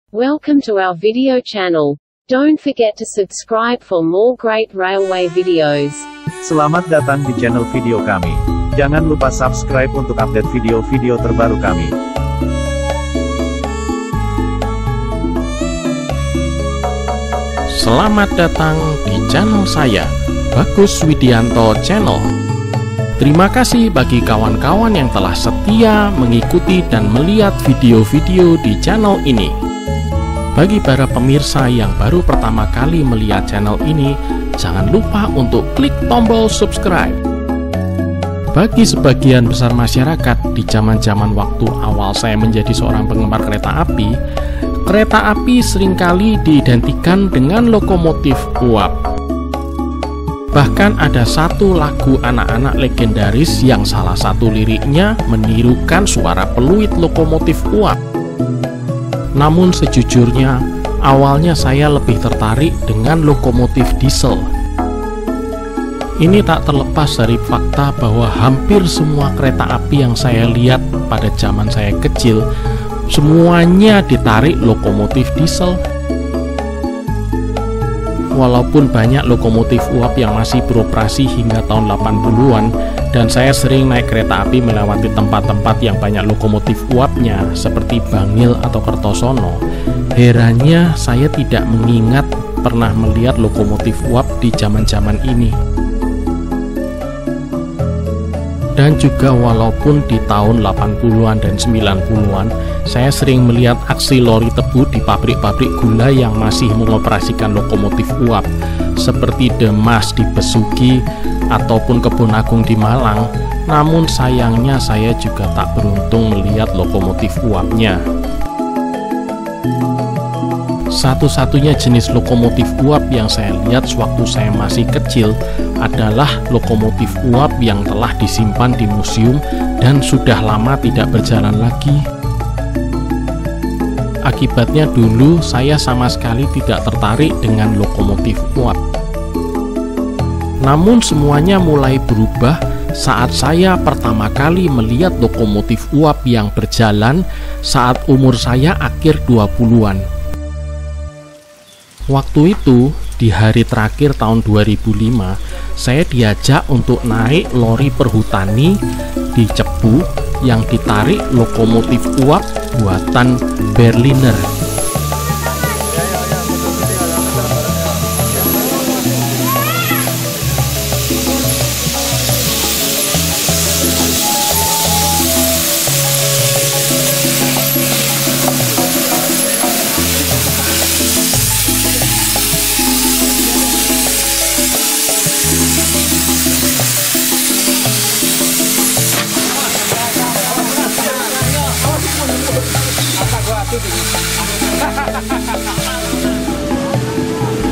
Welcome to our video channel. Don't forget to subscribe for more great railway videos. Selamat datang di channel video kami. Jangan lupa subscribe untuk update video-video terbaru kami. Selamat datang di channel saya, Bagus Widianto Channel. Terima kasih bagi kawan-kawan yang telah setia mengikuti dan melihat video-video di channel ini. Bagi para pemirsa yang baru pertama kali melihat channel ini, jangan lupa untuk klik tombol subscribe. Bagi sebagian besar masyarakat di zaman-zaman waktu awal saya menjadi seorang penggemar kereta api seringkali diidentikan dengan lokomotif uap. Bahkan ada satu lagu anak-anak legendaris yang salah satu liriknya menirukan suara peluit lokomotif uap. Namun sejujurnya, awalnya saya lebih tertarik dengan lokomotif diesel. Ini tak terlepas dari fakta bahwa hampir semua kereta api yang saya lihat pada zaman saya kecil, semuanya ditarik lokomotif diesel. Walaupun banyak lokomotif uap yang masih beroperasi hingga tahun 80-an, dan saya sering naik kereta api melewati tempat-tempat yang banyak lokomotif uapnya seperti Bangil atau Kertosono, herannya saya tidak mengingat pernah melihat lokomotif uap di zaman-zaman ini. Dan juga walaupun di tahun 80-an dan 90-an, saya sering melihat aksi lori tebu di pabrik-pabrik gula yang masih mengoperasikan lokomotif uap, seperti Demas di Besuki ataupun Kebun Agung di Malang. Namun sayangnya saya juga tak beruntung melihat lokomotif uapnya. Satu-satunya jenis lokomotif uap yang saya lihat sewaktu saya masih kecil adalah lokomotif uap yang telah disimpan di museum dan sudah lama tidak berjalan lagi. Akibatnya dulu saya sama sekali tidak tertarik dengan lokomotif uap. Namun semuanya mulai berubah saat saya pertama kali melihat lokomotif uap yang berjalan saat umur saya akhir 20-an. Waktu itu, di hari terakhir tahun 2005, saya diajak untuk naik lori perhutani di Cebu yang ditarik lokomotif uap buatan Berliner.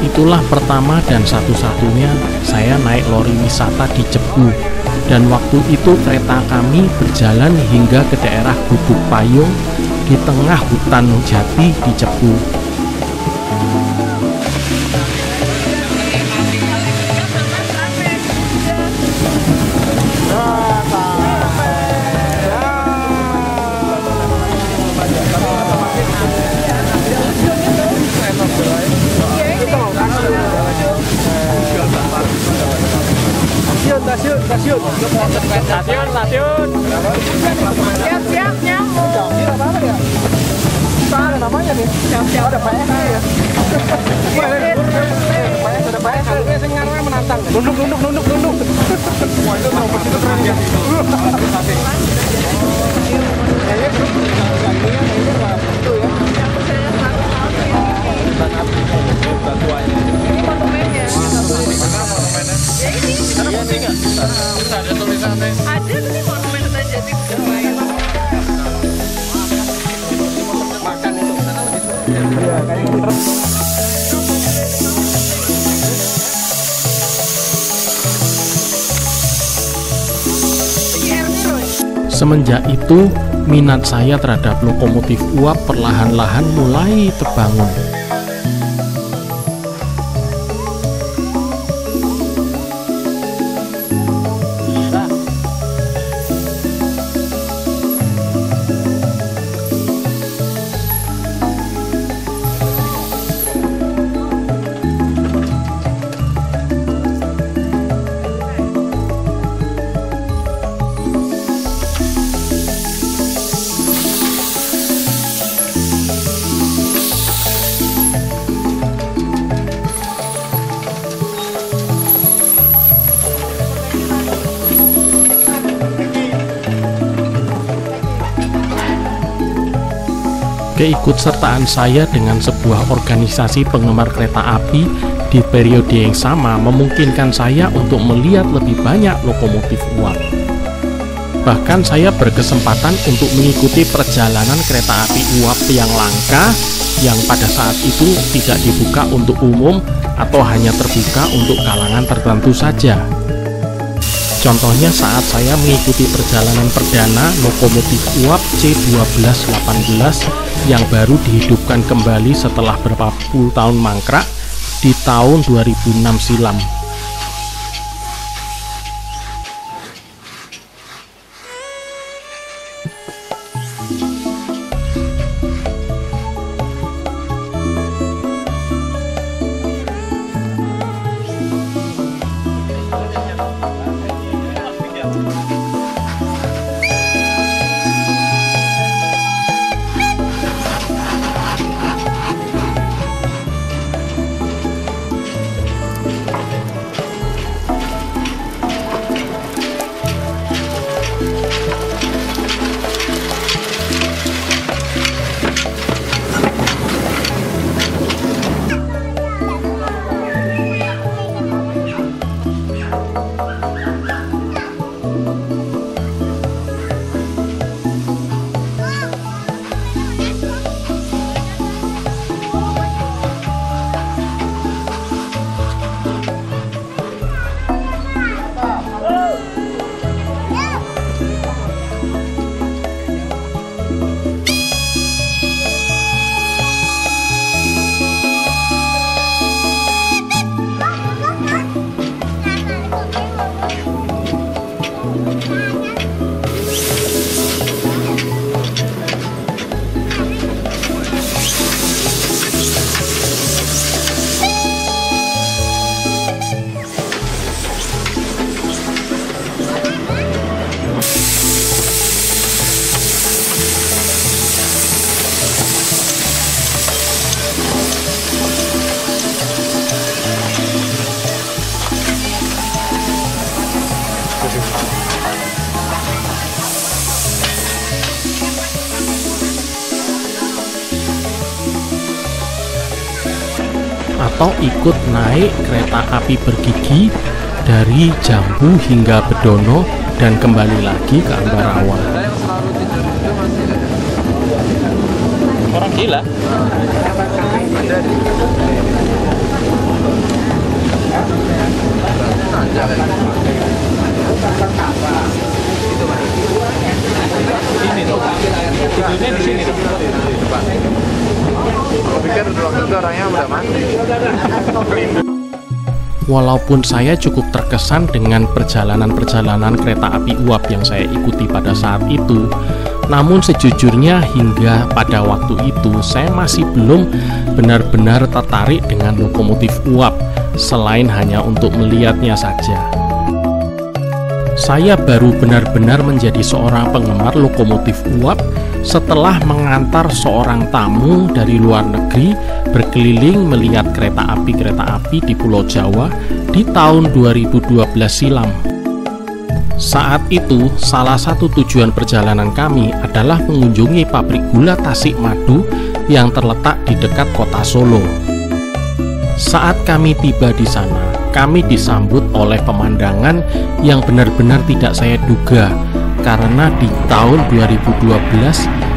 Itulah pertama dan satu-satunya saya naik lori wisata di Cebu, dan waktu itu kereta kami berjalan hingga ke daerah Gubuk Payung di tengah hutan jati di Cebu. Stasiun. Siap nyamuk. Ada namanya nih. Siap Ada PS ya. Ada PS. Saya ngarang menantang. Nunduk. Wah, itu terobos itu keren ya. Ada nih monumen Jati Makan itu sana lebih. Semenjak itu, minat saya terhadap lokomotif uap perlahan-lahan mulai terbangun. Keikutsertaan saya dengan sebuah organisasi penggemar kereta api di periode yang sama memungkinkan saya untuk melihat lebih banyak lokomotif uap. Bahkan saya berkesempatan untuk mengikuti perjalanan kereta api uap yang langka yang pada saat itu tidak dibuka untuk umum atau hanya terbuka untuk kalangan tertentu saja. Contohnya saat saya mengikuti perjalanan perdana lokomotif uap C1218 yang baru dihidupkan kembali setelah beberapa puluh tahun mangkrak di tahun 2006 silam. Atau ikut naik kereta api bergigi dari Jambu hingga Bedono dan kembali lagi ke Ambarawa. Orang gila. Sini tuh. Tidurnya di sini tuh. Walaupun saya cukup terkesan dengan perjalanan-perjalanan kereta api uap yang saya ikuti pada saat itu, namun sejujurnya hingga pada waktu itu saya masih belum benar-benar tertarik dengan lokomotif uap, selain hanya untuk melihatnya saja. Saya baru benar-benar menjadi seorang penggemar lokomotif uap setelah mengantar seorang tamu dari luar negeri berkeliling melihat kereta api di Pulau Jawa di tahun 2012 silam. Saat itu, salah satu tujuan perjalanan kami adalah mengunjungi pabrik gula Tasik Madu yang terletak di dekat kota Solo. Saat kami tiba di sana, kami disambut oleh pemandangan yang benar-benar tidak saya duga, karena di tahun 2012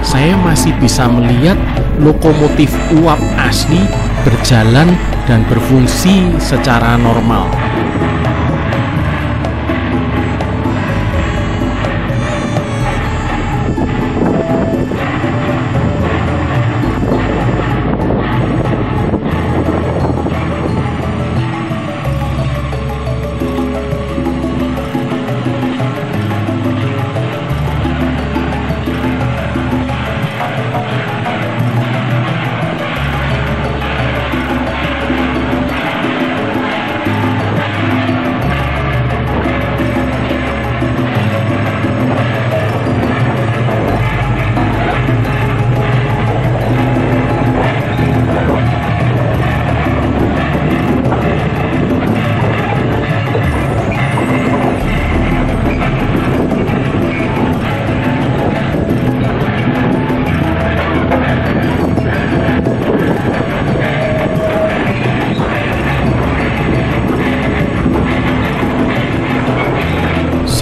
saya masih bisa melihat lokomotif uap asli berjalan dan berfungsi secara normal.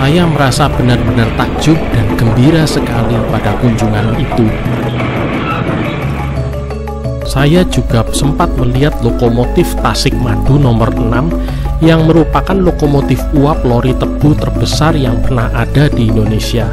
Saya merasa benar-benar takjub dan gembira sekali pada kunjungan itu. Saya juga sempat melihat lokomotif Tasik Madu nomor 6 yang merupakan lokomotif uap lori tebu terbesar yang pernah ada di Indonesia.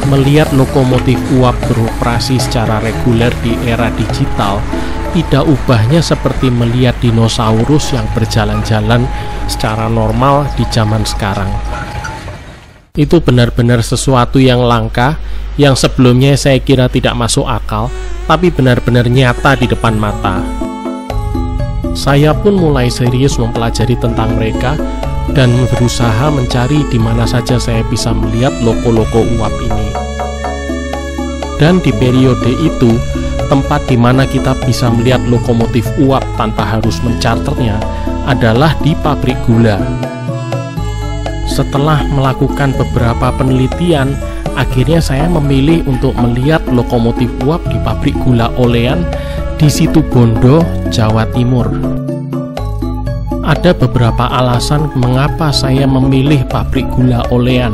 Melihat lokomotif uap beroperasi secara reguler di era digital, tidak ubahnya seperti melihat dinosaurus yang berjalan-jalan secara normal di zaman sekarang. Itu benar-benar sesuatu yang langka, yang sebelumnya saya kira tidak masuk akal, tapi benar-benar nyata di depan mata. Saya pun mulai serius mempelajari tentang mereka dan berusaha mencari di mana saja saya bisa melihat loko-loko uap ini. Dan di periode itu, tempat di mana kita bisa melihat lokomotif uap tanpa harus mencarternya adalah di pabrik gula. Setelah melakukan beberapa penelitian, akhirnya saya memilih untuk melihat lokomotif uap di pabrik gula Olean di Situbondo, Jawa Timur. Ada beberapa alasan mengapa saya memilih pabrik gula Olean.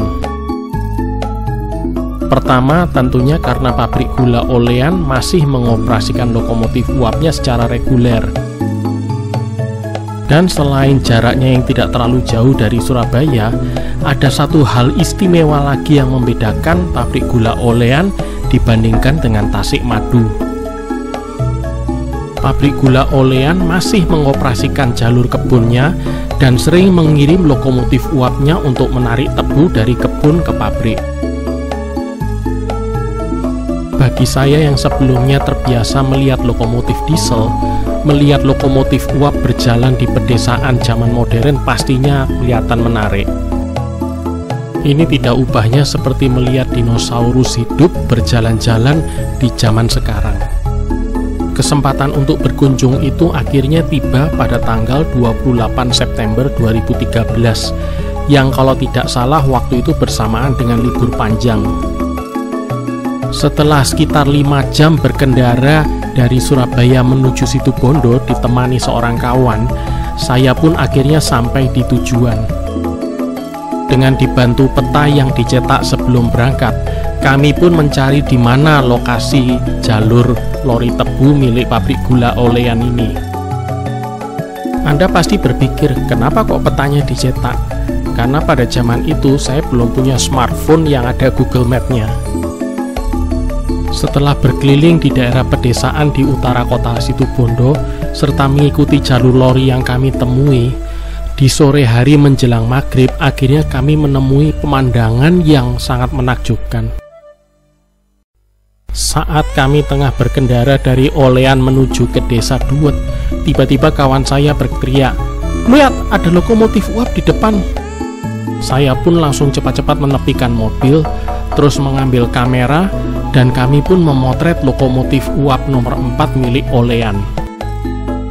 Pertama, tentunya karena pabrik gula Olean masih mengoperasikan lokomotif uapnya secara reguler. Dan selain jaraknya yang tidak terlalu jauh dari Surabaya, ada satu hal istimewa lagi yang membedakan pabrik gula Olean dibandingkan dengan Tasik Madu. Pabrik gula Olean masih mengoperasikan jalur kebunnya dan sering mengirim lokomotif uapnya untuk menarik tebu dari kebun ke pabrik. Bagi saya yang sebelumnya terbiasa melihat lokomotif diesel, melihat lokomotif uap berjalan di pedesaan zaman modern pastinya kelihatan menarik. Ini tidak ubahnya seperti melihat dinosaurus hidup berjalan-jalan di zaman sekarang. Kesempatan untuk berkunjung itu akhirnya tiba pada tanggal 28 September 2013, yang kalau tidak salah waktu itu bersamaan dengan libur panjang. Setelah sekitar 5 jam berkendara dari Surabaya menuju Situbondo ditemani seorang kawan, saya pun akhirnya sampai di tujuan. Dengan dibantu peta yang dicetak sebelum berangkat, kami pun mencari di mana lokasi jalur lori tebu milik pabrik gula Olean ini. Anda pasti berpikir, kenapa kok petanya dicetak? Karena pada zaman itu saya belum punya smartphone yang ada Google Map-nya. Setelah berkeliling di daerah pedesaan di utara kota Situbondo, serta mengikuti jalur lori yang kami temui, di sore hari menjelang maghrib, akhirnya kami menemui pemandangan yang sangat menakjubkan. Saat kami tengah berkendara dari Olean menuju ke desa Duet, tiba-tiba kawan saya berteriak, "Lihat, ada lokomotif uap di depan." Saya pun langsung cepat-cepat menepikan mobil, terus mengambil kamera, dan kami pun memotret lokomotif uap nomor 4 milik Olean.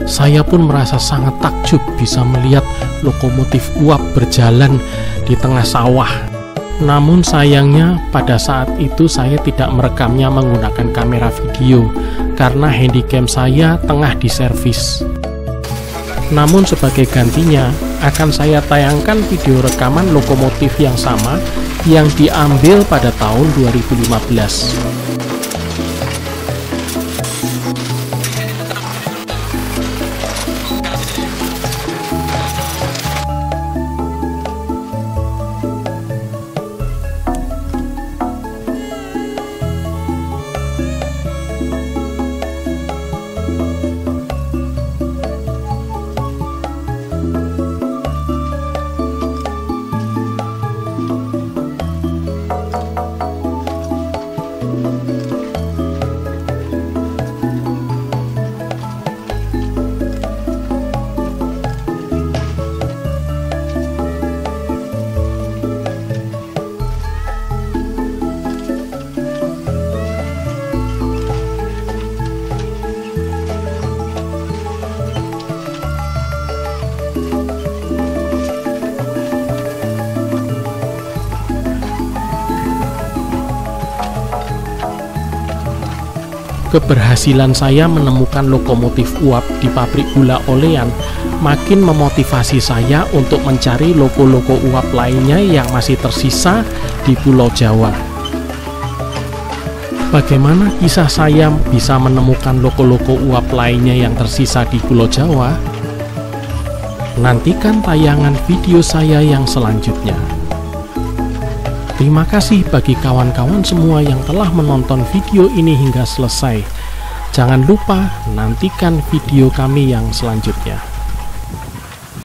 Saya pun merasa sangat takjub bisa melihat lokomotif uap berjalan di tengah sawah. Namun sayangnya pada saat itu saya tidak merekamnya menggunakan kamera video karena handycam saya tengah diservis. Namun sebagai gantinya akan saya tayangkan video rekaman lokomotif yang sama yang diambil pada tahun 2015. Keberhasilan saya menemukan lokomotif uap di pabrik gula Olean makin memotivasi saya untuk mencari loko-loko uap lainnya yang masih tersisa di Pulau Jawa. Bagaimana kisah saya bisa menemukan loko-loko uap lainnya yang tersisa di Pulau Jawa? Nantikan tayangan video saya yang selanjutnya. Terima kasih bagi kawan-kawan semua yang telah menonton video ini hingga selesai. Jangan lupa nantikan video kami yang selanjutnya.